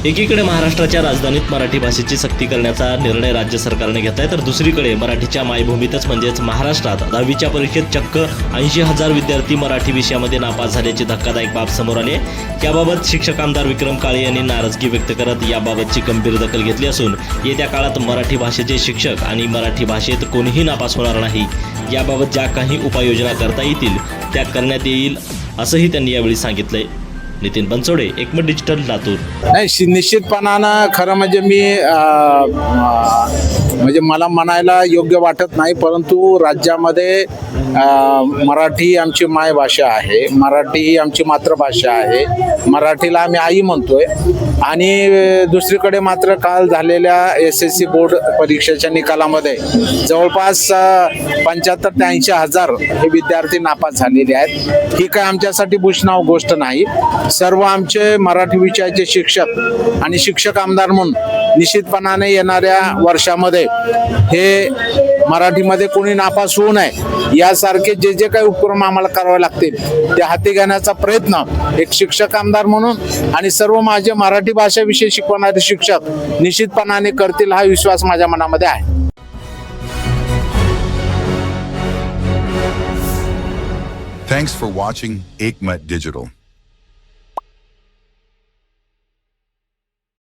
एकीकडे महाराष्ट्राच्या राजधानीत मराठी भाषेची सक्ती करण्याचा निर्णय राज्य सरकारने घेतलाय, तर दुसरीकडे मराठीच्या मायभूमीतच म्हणजेच महाराष्ट्रात 10वीच्या परीक्षेत चक्क 80,000 विद्यार्थी मराठी विषयामध्ये नापास झाल्याची धक्कादायक बाब समोर आली आहे। याबाबत शिक्षक आमदार विक्रम काळे यांनी नाराजगी व्यक्त करत याबाबतची गंभीर दखल घेतली असून येत्या काळात मराठी भाषेचे शिक्षक आणि मराठी भाषेत कोणीही नापास होणार नाही, याबाबत ज्या काही उपाययोजना करता येतील त्या करण्यात येईल असंही त्यांनी यावेळी सांगितलंय। नितीन बनसोडे, एकमत डिजिटल, लातूर। नाही, निश्चितपणानं खरं म्हणजे म्हणजे मला म्हणायला योग्य वाटत नाही, परंतु राज्यामध्ये मराठी ही आमची मायभाषा आहे, मराठी ही आमची मातृभाषा आहे, मराठीला आम्ही आई म्हणतोय। आणि दुसरीकडे मात्र काल झालेल्या SSC बोर्ड परीक्षेच्या निकालामध्ये जवळपास 75 ते 80,000 हे विद्यार्थी नापास झालेले आहेत। ही काय आमच्यासाठी भूषणाव गोष्ट नाही। सर्व आमचे मराठी विषयाचे शिक्षक आणि शिक्षक आमदार म्हणून निश्चितपणाने येणाऱ्या वर्षामध्ये हे मराठीमध्ये कोणी नापास होऊ नये यासारखे जे जे काही उपक्रम आम्हाला करावे लागतील ते हाती घेण्याचा प्रयत्न एक शिक्षक आमदार म्हणून आणि सर्व माझे मराठी भाषेविषयी शिकवणारे शिक्षक निश्चितपणाने करतील हा विश्वास माझ्या मनामध्ये आहे। Thanks for watching Ekmat Digital.